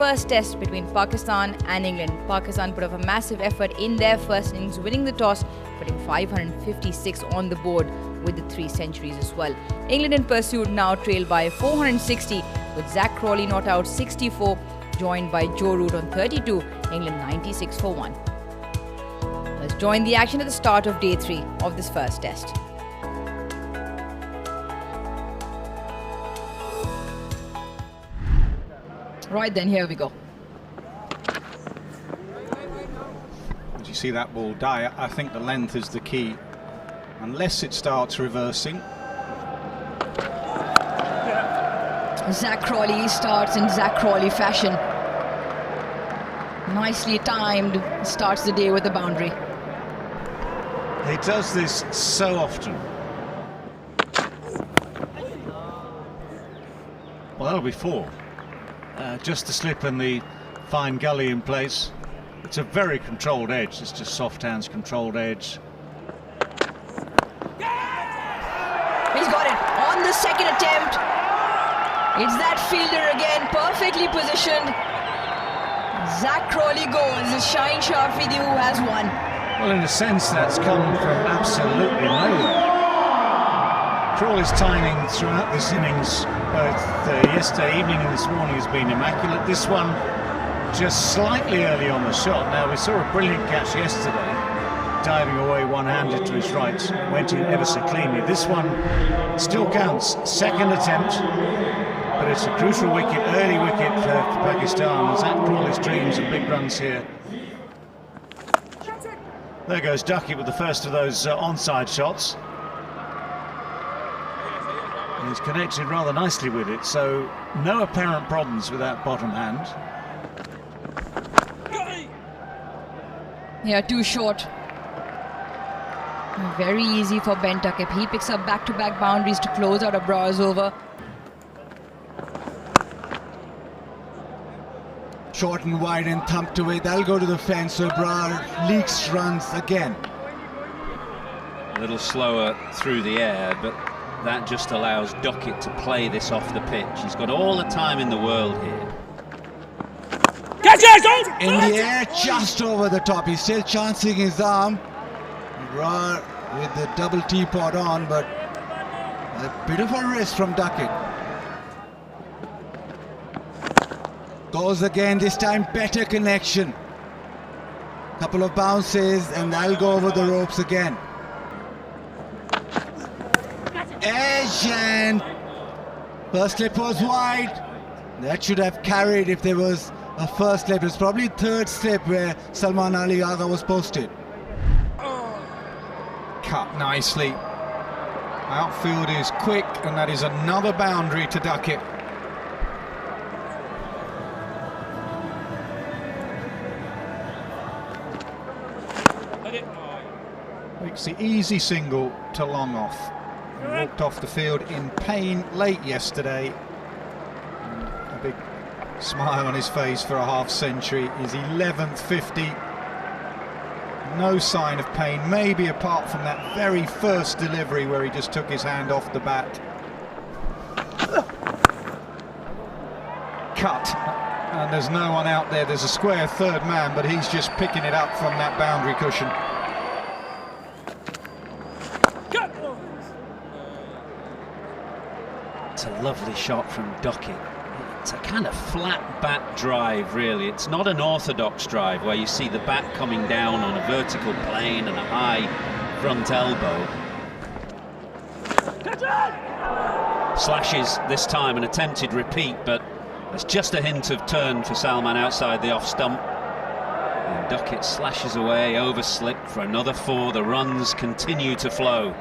First test between Pakistan and England. Pakistan put up a massive effort in their first innings, winning the toss, putting 556 on the board with the 3 centuries as well. England in pursuit now trail by 460 with Zach Crawley not out 64, joined by Joe Root on 32, England 96 for 1. Let's join the action at the start of day 3 of this first test. Right then, here we go. As you see that ball die, I think the length is the key. Unless it starts reversing. Zach Crawley starts in Zach Crawley fashion. Nicely timed, starts the day with a boundary. He does this so often. Well, that'll be 4. Just the slip and the fine gully in place. It's a very controlled edge. It's just soft hands, controlled edge. He's got it on the second attempt. It's that fielder again, perfectly positioned. Zach Crawley goes. It's Shaheen Shafidi who has won. Well, in a sense, that's come from absolutely nowhere. Crawley's timing throughout this innings, both yesterday evening and this morning, has been immaculate. This one just slightly early on the shot. Now, we saw a brilliant catch yesterday, diving away one-handed to his right, went in ever so cleanly. This one still counts, second attempt, but it's a crucial wicket, early wicket for Pakistan. Zach Crawley's dreams of big runs here. There goes Duckett with the first of those onside shots. He's connected rather nicely with it, so no apparent problems with that bottom hand. Yeah, too short. Very easy for Ben Duckett. He picks up back-to-back boundaries to close out a Braw's over. Short and wide and thumped away. That'll go to the fence, so Brar leaks runs again. A little slower through the air, but that just allows Duckett to play this off the pitch. He's got all the time in the world here. In the air, just over the top. He's still chancing his arm. Brar with the double teapot on, but a bit of a risk from Duckett. Goes again, this time better connection. Couple of bounces and that'll go over the ropes again. Edge, and first slip was wide. That should have carried if there was a first slip. It's probably third slip where Salman Ali Agha was posted. Cut nicely. Outfield is quick, and that is another boundary to Duckett. Makes the easy single to long off. He walked off the field in pain late yesterday. And a big smile on his face for a half century. His 11th 50. No sign of pain, maybe apart from that very first delivery where he just took his hand off the bat. Cut. And there's no one out there. There's a square third man, but he's just picking it up from that boundary cushion. It's a lovely shot from Duckett. It's a kind of flat bat drive, really. It's not an orthodox drive where you see the bat coming down on a vertical plane and a high front elbow. Slashes this time, an attempted repeat, but there's just a hint of turn for Salman outside the off stump. And Duckett slashes away, overslip for another 4. The runs continue to flow.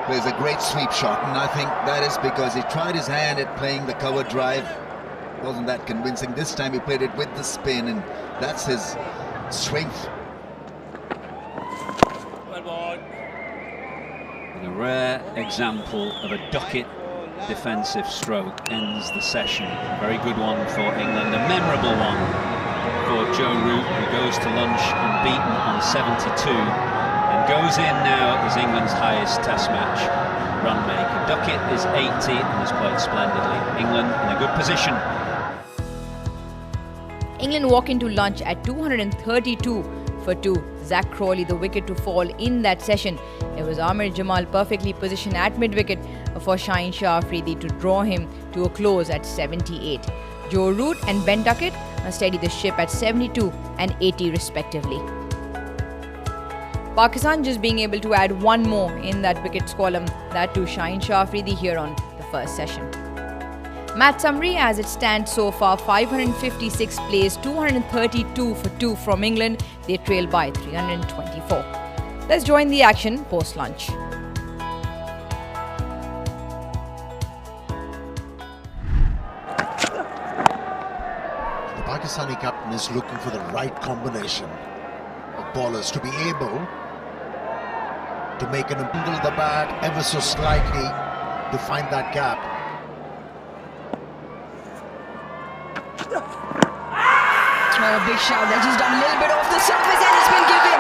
Plays a great sweep shot, and I think that is because he tried his hand at playing the cover drive. Wasn't that convincing. This time he played it with the spin, and that's his strength. And a rare example of a Duckett defensive stroke ends the session. A very good one for England, a memorable one for Joe Root, who goes to lunch unbeaten on 72. And goes in now as England's highest Test match run maker. Duckett is 80 and has played splendidly. England in a good position. England walk into lunch at 232 for 2. Zach Crawley, the wicket to fall in that session. It was Amir Jamal perfectly positioned at mid-wicket for Shaheen Shah Afridi to draw him to a close at 78. Joe Root and Ben Duckett steadied the ship at 72 and 80 respectively. Pakistan just being able to add one more in that wickets column, that to Shaheen Shah Afridi here on the first session. Match summary as it stands so far: 556 plays, 232 for 2 from England. They trail by 324. Let's join the action post-lunch. The Pakistani captain is looking for the right combination of bowlers to be able to make an angle the bat ever so slightly to find that gap. A big shout that just done a little bit off the surface and it's been given.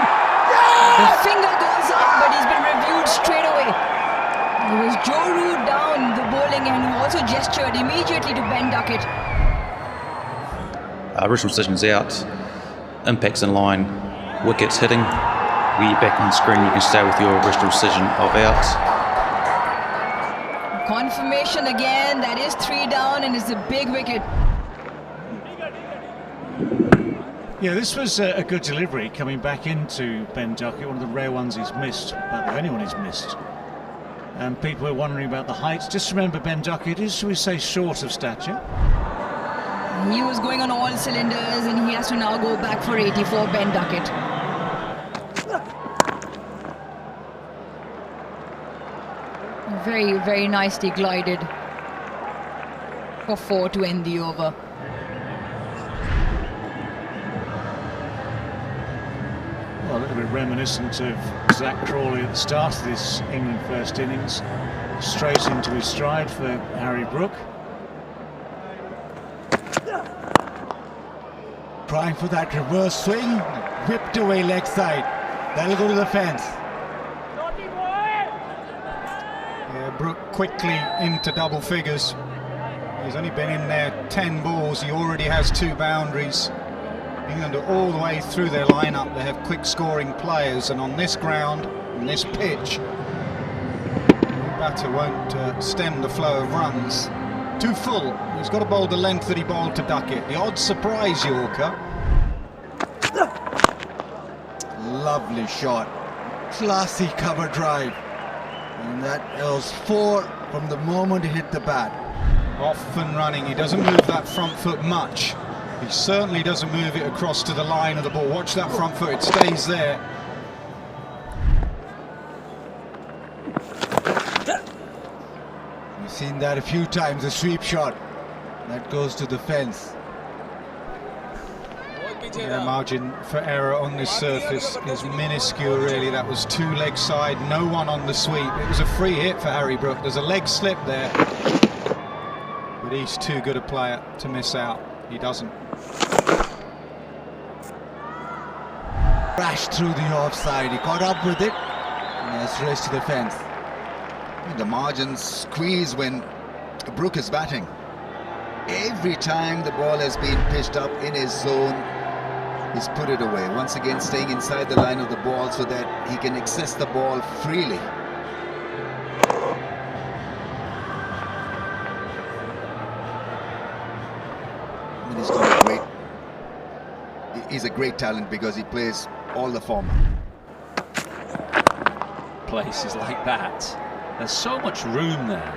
The finger goes up, but he's been reviewed straight away. It was Joe Root down the bowling end, who also gestured immediately to Ben Duckett. Original decision's out, impacts in line, wickets hitting. When you're back on the screen, you can stay with your original decision of out. Confirmation again, that is 3 down and it's a big wicket. Yeah, this was a good delivery coming back into Ben Duckett, one of the rare ones he's missed, about if anyone he's missed. And people are wondering about the height. Just remember, Ben Duckett is, shall we say, short of stature. He was going on all cylinders and he has to now go back for 84, Ben Duckett. Very, very nicely glided for 4 to end the over. Well, a little bit reminiscent of Zach Crawley at the start of this England first innings. Straight into his stride for Harry Brook. Trying for that reverse swing, whipped away leg side. That'll go to the fence. Yeah, Brook quickly into double figures. He's only been in there 10 balls. He already has 2 boundaries. England are all the way through their lineup. They have quick scoring players, and on this ground, on this pitch, the batter won't stem the flow of runs. Too full. He's got to bowl the length that he bowled to Duckett. The odd surprise Yorker. Lovely shot. Classy cover drive. And that was 4 from the moment he hit the bat. Off and running. He doesn't move that front foot much. He certainly doesn't move it across to the line of the ball. Watch that front foot, it stays there. We've seen that a few times, a sweep shot. That goes to the fence. Yeah, margin for error on this surface is minuscule, really. That was 2 leg side, no one on the sweep. It was a free hit for Harry Brook. There's a leg slip there. But he's too good a player to miss out. He doesn't. Crashed through the offside. He caught up with it. And it's raced to the fence. The margins squeeze when Brook is batting. Every time the ball has been pitched up in his zone, he's put it away. Once again, staying inside the line of the ball so that he can access the ball freely. And he's a great talent because he plays all the format. Places like that, there's so much room there,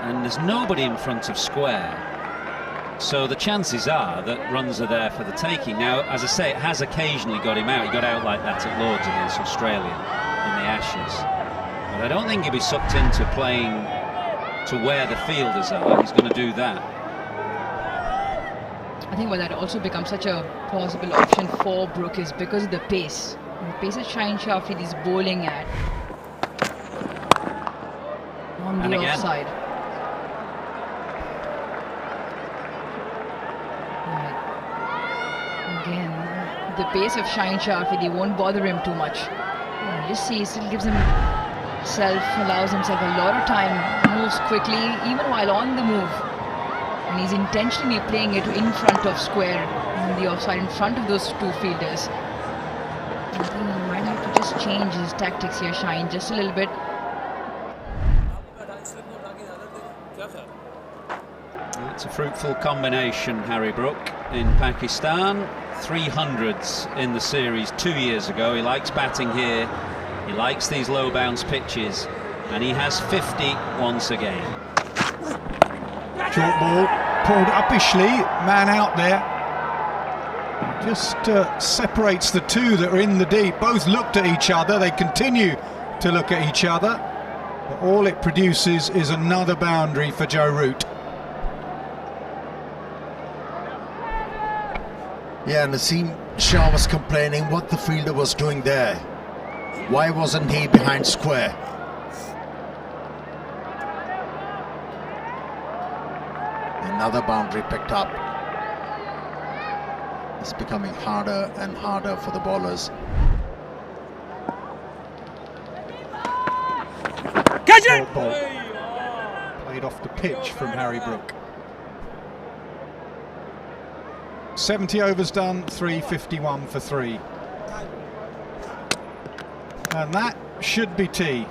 and there's nobody in front of square, so the chances are that runs are there for the taking. Now, as I say, it has occasionally got him out. He got out like that at Lord's against Australia in the Ashes, but I don't think he'll be sucked into playing to where the fielders are. He's going to do that. I think that also becomes such a plausible option for Brook is because of the pace. The pace that Shaheen Shah Afridi is bowling at on the offside. Right. Again, the pace of Shaheen Shah Afridi won't bother him too much. Just see, he still allows himself a lot of time, moves quickly, even while on the move. And he's intentionally playing it in front of square, on the offside, in front of those two fielders. I think he might have to just change his tactics here, Shine, just a little bit. It's a fruitful combination, Harry Brook, in Pakistan. 300s in the series 2 years ago. He likes batting here. He likes these low bounce pitches, and he has 50 once again. Short ball, pulled uppishly, man out there. Just separates the two that are in the deep. Both looked at each other, they continue to look at each other. But all it produces is another boundary for Joe Root. Yeah, Naseem Shah was complaining what the fielder was doing there. Why wasn't he behind square? Another boundary picked up. It's becoming harder and harder for the bowlers. Catch it! Ball. Played off the pitch from Harry Brook. 70 overs done, 351 for 3. And that should be tea.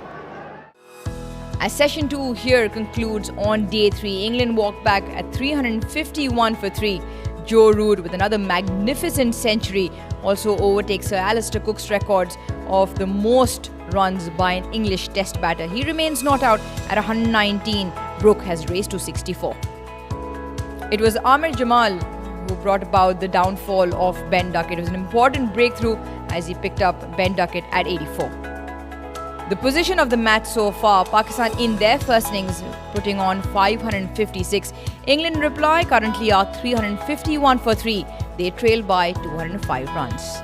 As session 2 here concludes on day 3, England walked back at 351 for 3. Joe Root with another magnificent century also overtakes Sir Alistair Cook's records of the most runs by an English test batter. He remains not out at 119. Brook has raced to 64. It was Amir Jamal who brought about the downfall of Ben Duckett. It was an important breakthrough as he picked up Ben Duckett at 84. The position of the match so far, Pakistan in their first innings putting on 556. England reply currently are 351 for 3. They trail by 205 runs.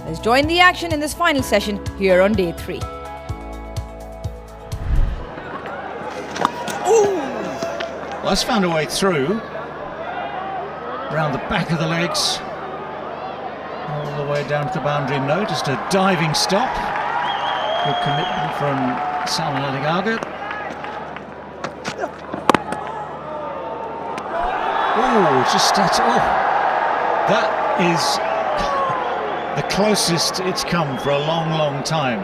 Let's join the action in this final session here on day 3. Well, that's found a way through. Around the back of the legs. All the way down to the boundary. No, just a diving stop. Good commitment from Salman Ali Garga. Oh, just that. Oh, that is the closest it's come for a long, long time.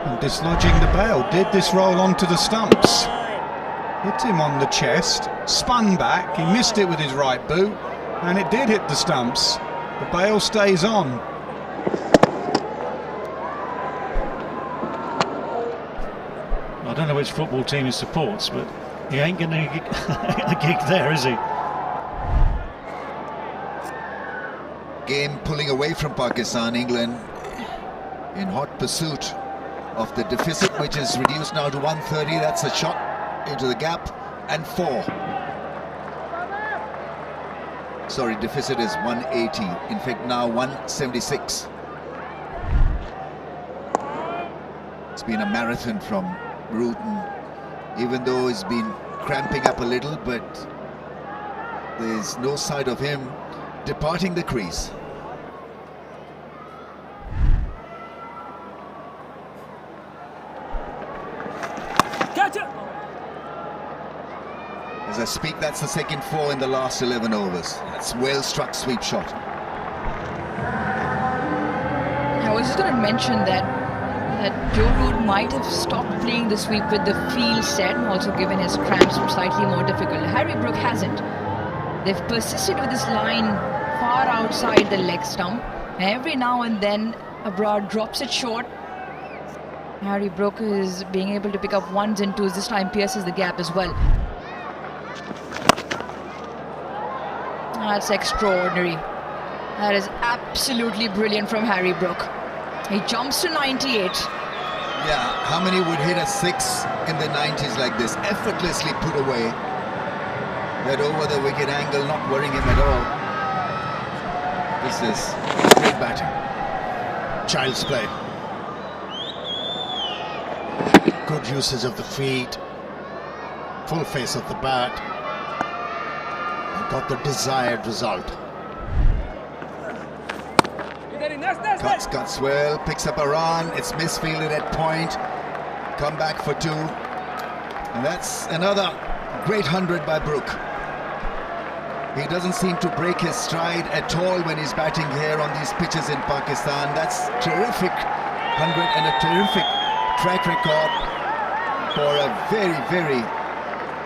And dislodging the bail. Did this roll onto the stumps? Hit him on the chest, spun back, he missed it with his right boot, and it did hit the stumps. The bail stays on. I don't know which football team he supports, but he ain't going to get a gig there, is he? Game pulling away from Pakistan. England in hot pursuit of the deficit, which is reduced now to 130. That's a shot into the gap, and 4. Sorry, deficit is 180. In fact, now 176. It's been a marathon from Rutan, even though he's been cramping up a little, but there's no sight of him departing the crease. As I speak, that's the second 4 in the last 11 overs. That's well struck sweep shot. I was just going to mention that Joe Root might have stopped playing the sweep with the field set, and also given his cramps slightly more difficult. Harry Brook hasn't. They've persisted with this line far outside the leg stump. Every now and then Abrar drops it short. Harry Brook is being able to pick up 1s and 2s. This time pierces the gap as well. That's extraordinary. That is absolutely brilliant from Harry Brook. He jumps to 98. Yeah, how many would hit a 6 in the 90s like this? Effortlessly put away. That over the wicket angle, not worrying him at all. This is great batting. Child's play. Good usage of the feet. Full face of the bat. And got the desired result. Cuts well, picks up a run. It's misfielded at point. Come back for 2. And that's another great 100 by Brook. He doesn't seem to break his stride at all when he's batting here on these pitches in Pakistan. That's terrific 100 and a terrific track record for a very, very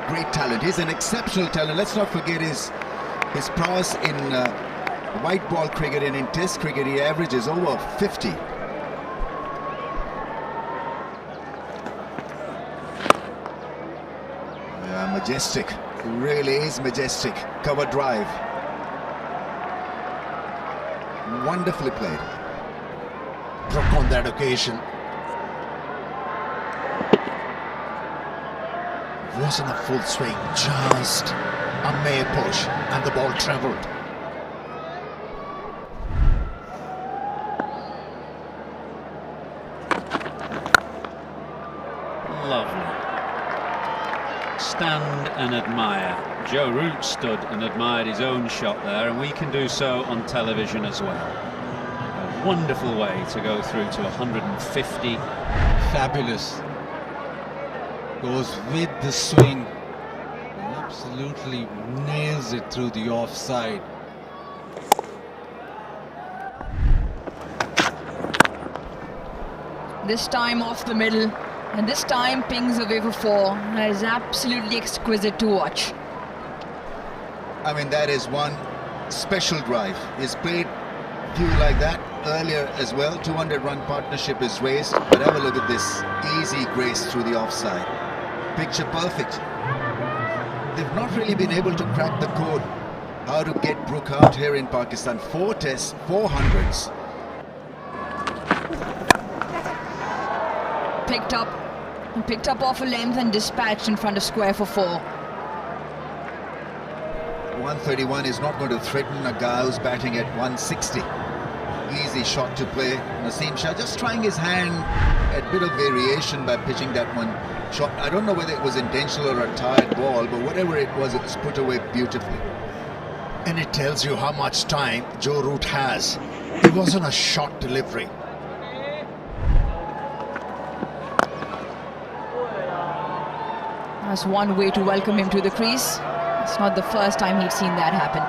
great talent. He's an exceptional talent. Let's not forget his prowess in white ball cricket, and in test cricket he averages over 50. Yeah, majestic. It really is majestic. Cover drive. Wonderfully played. Brook on that occasion wasn't a full swing, just a mere push, and the ball travelled. Lovely. Stand and admire. Joe Root stood and admired his own shot there, and we can do so on television as well. A wonderful way to go through to 150. Fabulous. Goes with the swing. Absolutely nails it through the offside. This time off the middle, and this time pings away for 4. That is absolutely exquisite to watch. I mean, that is one special drive. He's played few like that earlier as well. 200-run partnership is raised, but have a look at this easy grace through the offside. Picture perfect. They've not really been able to crack the code how to get Brook out here in Pakistan. 4 tests, 4 hundreds. Picked up off a length and dispatched in front of square for 4. 131 is not going to threaten a guy who's batting at 160. Easy shot to play. Naseem Shah just trying his hand at a bit of variation by pitching that one shot. I don't know whether it was intentional or a tired ball, but whatever it was put away beautifully. And it tells you how much time Joe Root has. It wasn't a short delivery. That's one way to welcome him to the crease. It's not the first time he'd seen that happen.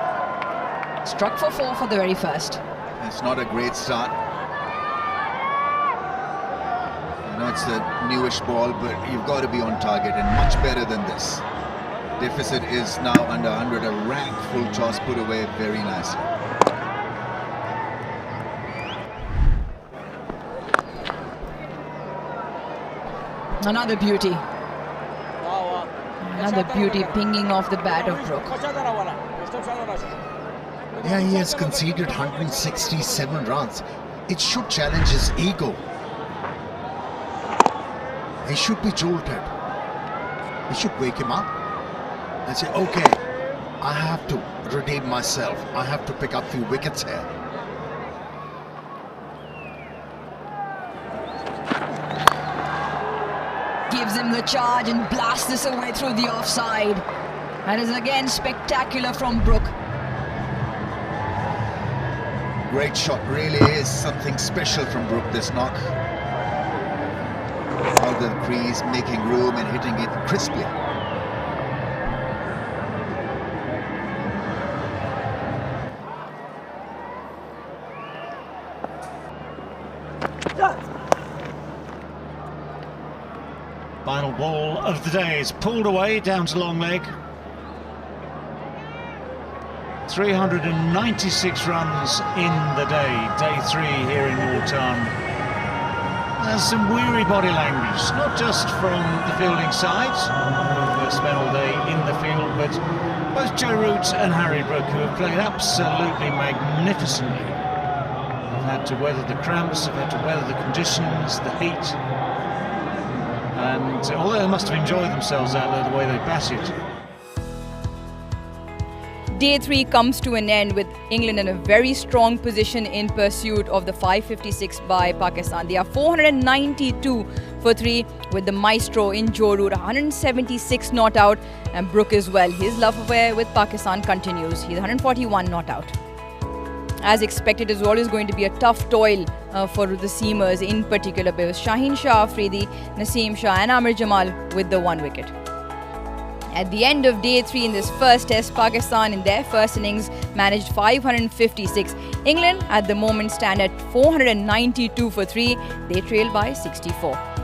Struck for 4 for the very first. It's not a great start. I know it's a newish ball, but you've got to be on target and much better than this. Deficit is now under 100. A rank full toss put away very nicely. Another beauty. Another beauty pinging off the bat of Brook. Yeah, he has conceded 167 runs. It should challenge his ego. He should be jolted. He should wake him up and say, okay, I have to redeem myself. I have to pick up a few wickets here. Gives him the charge and blasts this away through the offside. That is again spectacular from Brook. Great shot, really is something special from Brook, this knock. Out of the crease, making room and hitting it crisply. Final ball of the day is pulled away down to long leg. 396 runs in the day, day 3 here in Multan. There's some weary body language, not just from the fielding sides, who spent all day in the field, but both Joe Root and Harry Brook, who have played absolutely magnificently. They've had to weather the cramps, they've had to weather the conditions, the heat. And although they must have enjoyed themselves out there the way they batted. Day 3 comes to an end with England in a very strong position in pursuit of the 556 by Pakistan. They are 492 for 3 with the maestro in Joe Root, 176 not out, and Brook as well. His love affair with Pakistan continues. He's 141 not out. as expected, is always going to be a tough toil for the seamers in particular. But it was Shaheen Shah Afridi, Naseem Shah and Amir Jamal with the 1 wicket. At the end of day 3 in this first test, Pakistan in their first innings managed 556. England at the moment stand at 492 for 3. They trail by 64.